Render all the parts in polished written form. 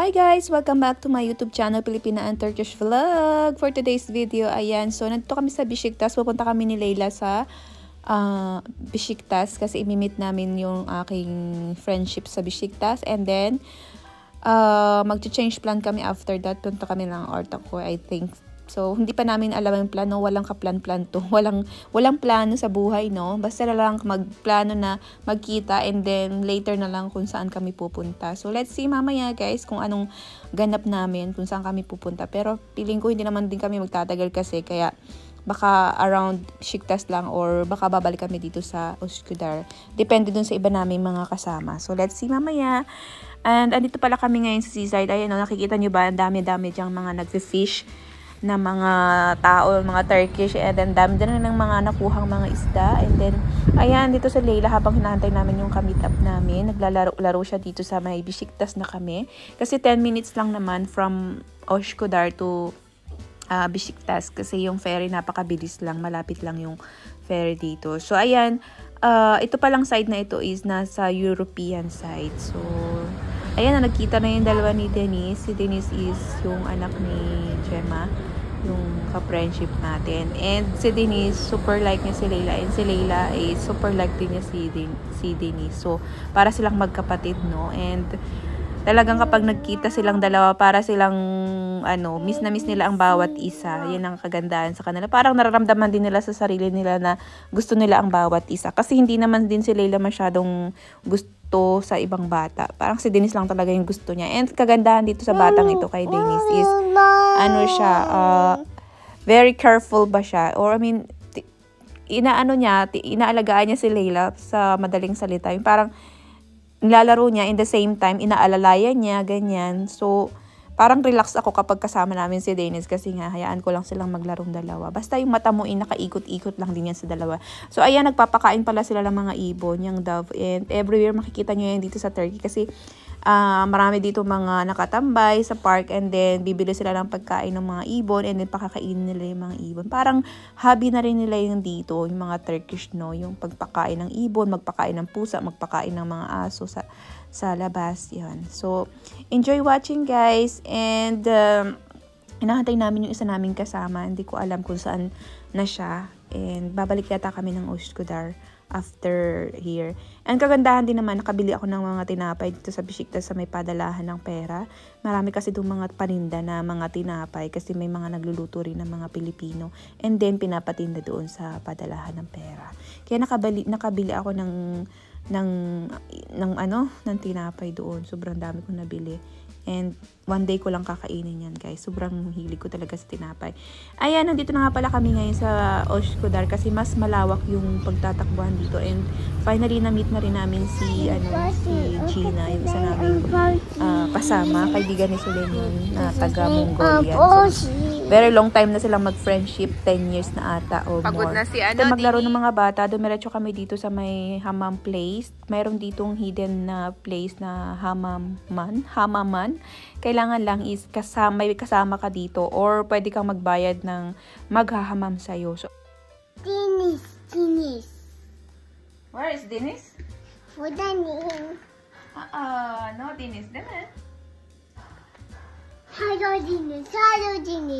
Hi guys! Welcome back to my YouTube channel, Pilipina and Turkish Vlog. For today's video, ayan. So, nandito kami sa Besiktas. Pupunta kami ni Leila sa Besiktas kasi imimit namin yung aking friendship sa Besiktas. And then, mag-change plan kami after that. Punta kami ng orta ko, I think. So, hindi pa namin alam yung plano. Walang kaplan-plan to. Walang plano sa buhay, no? Basta na lang magplano na magkita and then later na lang kung saan kami pupunta. So, let's see mamaya, guys, kung anong ganap namin, kung saan kami pupunta. Pero, feeling ko hindi naman din kami magtatagal kasi kaya baka around Besiktas lang or baka babalik kami dito sa Üsküdar. Depende dun sa iba namin mga kasama. So, let's see mamaya. And, andito pala kami ngayon sa seaside. Ayan, no, nakikita nyo ba? Ang dami-dami dyang mga nagfi-fish na mga tao, mga Turkish, and then dami din ng mga nakuhang mga isda. And then, ayan, dito sa Leila, habang hinahantay namin yung ka-meet up namin, naglalaro siya dito sa may Besiktas na kami. Kasi 10 minutes lang naman from Üsküdar to Besiktas. Kasi yung ferry napakabilis lang, malapit lang yung ferry dito. So, ayan, ito palang side na ito is nasa European side. So, ayan na, nagkita na yung dalawa ni Denise. Si Denise is yung anak ni Gemma, yung ka-friendship natin. And si Denise, super like niya si Leila. And si Leila is super like din niya si Denise. So, para silang magkapatid, no? And talagang kapag nagkita silang dalawa, para silang, miss na miss nila ang bawat isa. Yan ang kagandahan sa kanila. Parang nararamdaman din nila sa sarili nila na gusto nila ang bawat isa. Kasi hindi naman din si Leila masyadong gusto sa ibang bata. Parang si Denise lang talaga yung gusto niya. And kagandahan dito sa batang ito kay Denise is, very careful ba siya? Or inaalagaan niya si Leila sa madaling salita. Yung parang nilalaro niya, in the same time, inaalalayan niya, ganyan. So, parang relax ako kapag kasama namin si Denise kasi nga, hayaan ko lang silang maglarong dalawa. Basta yung mata mo, nakaikot-ikot lang din yan sa dalawa. So, ayan, nagpapakain pala sila ng mga ibon, yung dove. And everywhere makikita nyo yan dito sa Turkey kasi marami dito mga nakatambay sa park and then bibili sila ng pagkain ng mga ibon and then pakakainin nila yung mga ibon. Parang hobby na rin nila yung dito, yung mga Turkish, no? Yung pagpakain ng ibon, magpakain ng pusa, magpakain ng mga aso sa labas, yan. So, enjoy watching, guys. And, hinahantay namin yung isa naming kasama. Hindi ko alam kung saan na siya. And, babalik yata kami ng Üsküdar after here. And kagandahan din naman, nakabili ako ng mga tinapay dito sa Besiktas sa may padalahan ng pera. Marami kasi itong mga paninda na mga tinapay kasi may mga nagluluto rin ng mga Pilipino. And then, pinapatinda doon sa padalahan ng pera. Kaya nakabili ako ng tinapay doon. Sobrang dami kong nabili. And one day ko lang kakainin yan, guys. Sobrang hilig ko talaga sa tinapay. Ayan, nandito na nga pala kami ngayon sa Üsküdar kasi mas malawak yung pagtatakbuhan dito. And finally, na-meet na rin namin si Gina, yung isa namin kasama. Kaibigan ni Suleiman na taga Mongolia. So, very long time na silang mag-friendship, 10 years na ata or pagod more. Na si maglaro ng mga bata, dumiretso kami dito sa may hammam place. Mayroon ditong hidden na place na hamaman. Kailangan lang is may kasama ka dito or pwede kang magbayad ng maghahamam sa'yo. So, Denise. where is Denise? For Denise. No Denise. Deme. Hello, Denise.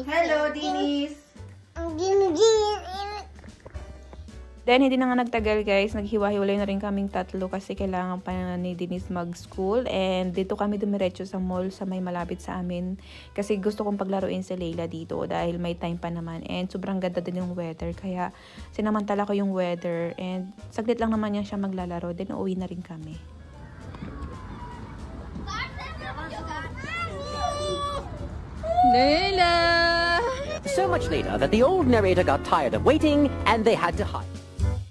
Hello, Denise. Denise. Then, hindi na nga nagtagal, guys. Naghiwa-hiwalay na rin kaming tatlo kasi kailangan pa na ni Denise mag-school. And dito kami dumiretso sa mall sa may malapit sa amin. Kasi gusto kong paglaruin si Leila dito dahil may time pa naman. And sobrang ganda din yung weather. Kaya sinamantala ko yung weather. And saglit lang naman niya siya maglalaro. Then, uuwi na rin kami. Leila! So much later that the old narrator got tired of waiting and they had to hide.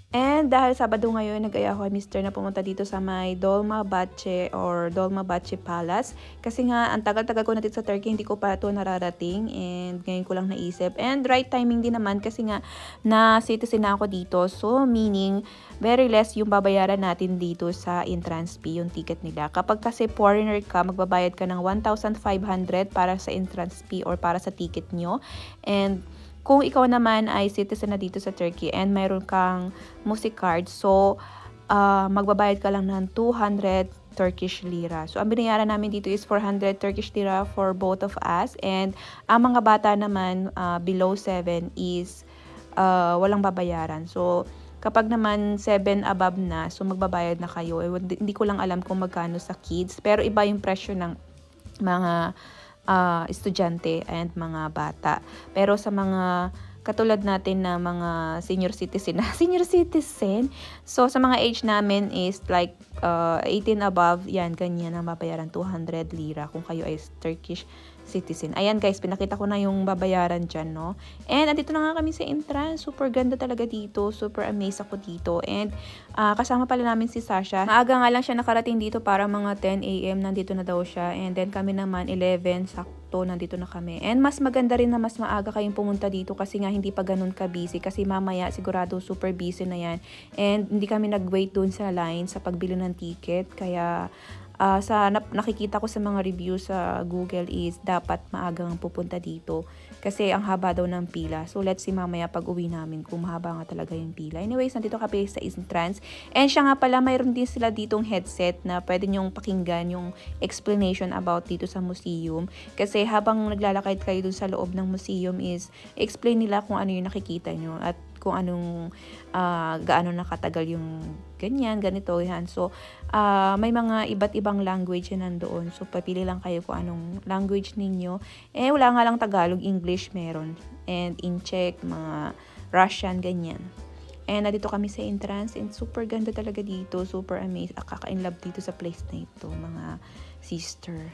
And dahil Sabado ngayon, nag-aya ko kay Mr. na pumunta dito sa may Dolmabahce or Dolmabahce Palace. Kasi nga, ang tagal-tagal ko natin sa Turkey, hindi ko pa ito nararating. And ngayon ko lang naisip. And right timing din naman kasi nga, na-citizen na ako dito. So, meaning, very less yung babayaran natin dito sa entrance fee, yung ticket nila. Kapag kasi foreigner ka, magbabayad ka ng 1,500 para sa entrance fee or para sa ticket nyo. And kung ikaw naman ay citizen na dito sa Turkey and mayroon kang music card, so magbabayad ka lang ng 200 Turkish lira. So, ang binayaran namin dito is 400 Turkish lira for both of us. And ang mga bata naman below 7 is walang babayaran. So, kapag naman 7 above na, so magbabayad na kayo. Hindi ko lang alam kung magkano sa kids. Pero iba yung presyo ng mga estudyante and mga bata. Pero sa mga katulad natin na mga senior citizen, so sa mga age namin is like 18 above, yan, ganyan ang babayaran, 200 lira kung kayo ay Turkish citizen. Ayan guys, pinakita ko na yung babayaran dyan, no? And andito na nga kami sa entrance. Super ganda talaga dito. Super amazed ako dito. And kasama pala namin si Sasha. Maaga nga lang siya nakarating dito para mga 10 AM. Nandito na daw siya. And then kami naman 11, sakto, nandito na kami. And mas maganda rin na mas maaga kayong pumunta dito kasi nga hindi pa ganun ka-busy. Kasi mamaya sigurado super busy na yan. And hindi kami nag-wait dun sa line sa pagbili ng ticket. Kaya nakikita ko sa mga reviews sa Google is dapat maagang pupunta dito kasi ang haba daw ng pila. So let's see mamaya pag uwi namin kung mahaba nga talaga yung pila. Anyways, nandito kami sa entrance. And siya nga pala, mayroon din sila ditong headset na pwede nyong pakinggan yung explanation about dito sa museum. Kasi habang naglalakad kayo dun sa loob ng museum is explain nila kung ano yung nakikita nyo at kung anong gaano nakatagal yung ganito yan. So may mga iba't ibang language na nandoon. So papili lang kayo kung anong language ninyo. Wala nga lang Tagalog, English meron. And in Czech, mga Russian, ganyan. And nandito kami sa entrance and super ganda talaga dito. Super amazed. Kaka-inlove dito sa place na ito, mga sister.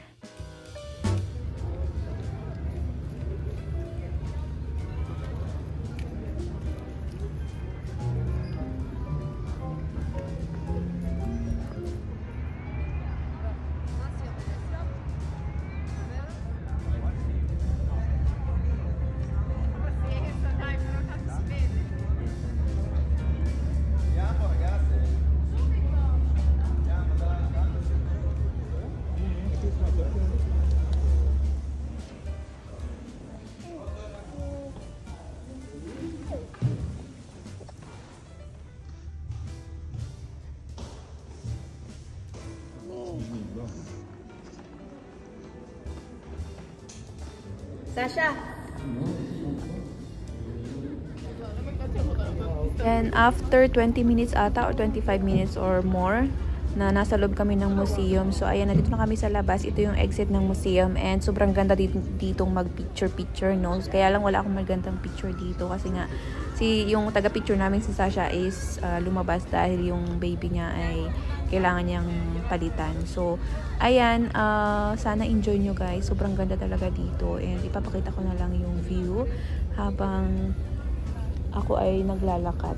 Sasha! And after 20 minutes ata or 25 minutes or more na nasa loob kami ng museum. So ayan, nandito na kami sa labas. Ito yung exit ng museum and sobrang ganda ditong mag-picture, no? Kaya lang wala akong magandang picture dito kasi nga yung taga-picture namin si Sasha is lumabas dahil yung baby niya ay kailangan niyang palitan. So ayan, sana enjoy nyo guys. Sobrang ganda talaga dito and ipapakita ko na lang yung view habang ako ay naglalakad.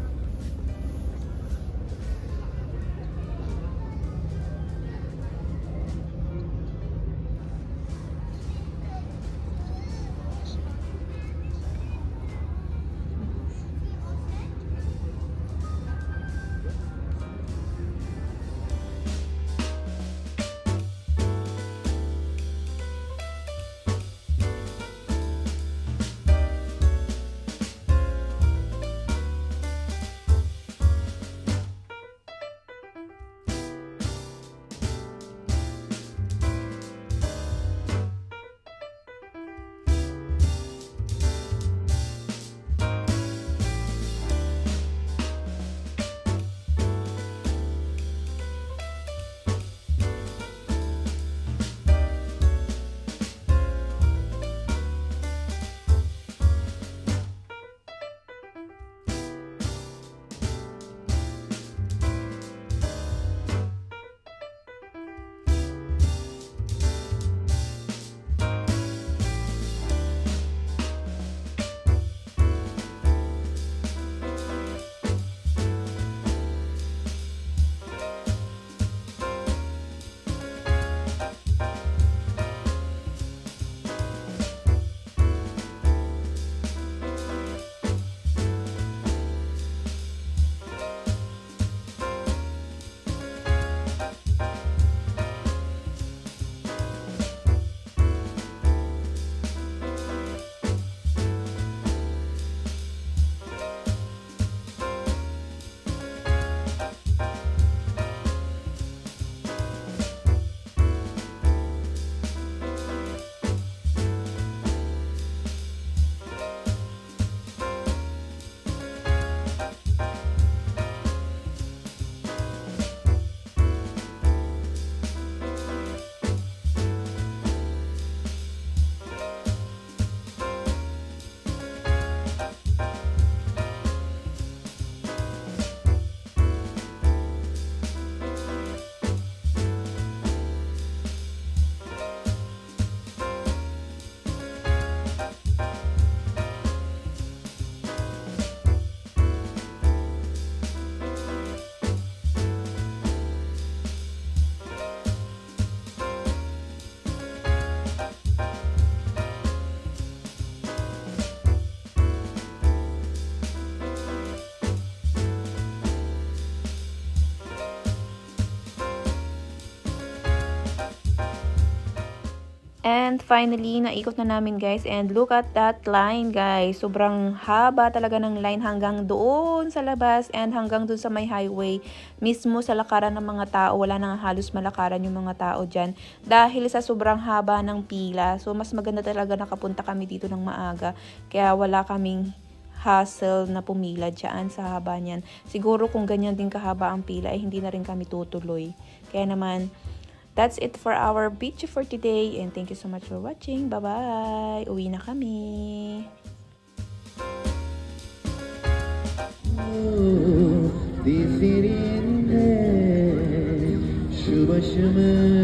And finally, naikot na namin guys. And look at that line guys. Sobrang haba talaga ng line hanggang doon sa labas and hanggang doon sa may highway. Mismo sa lakaran ng mga tao. Wala nang halos malakaran yung mga tao dyan. Dahil sa sobrang haba ng pila. So mas maganda talaga nakapunta kami dito ng maaga. Kaya wala kaming hassle na pumila dyan sa haba niyan. Siguro kung ganyan din kahaba ang pila, eh hindi na rin kami tutuloy. Kaya naman, that's it for our video for today. And thank you so much for watching. Bye-bye. Uwi na kami. Shubh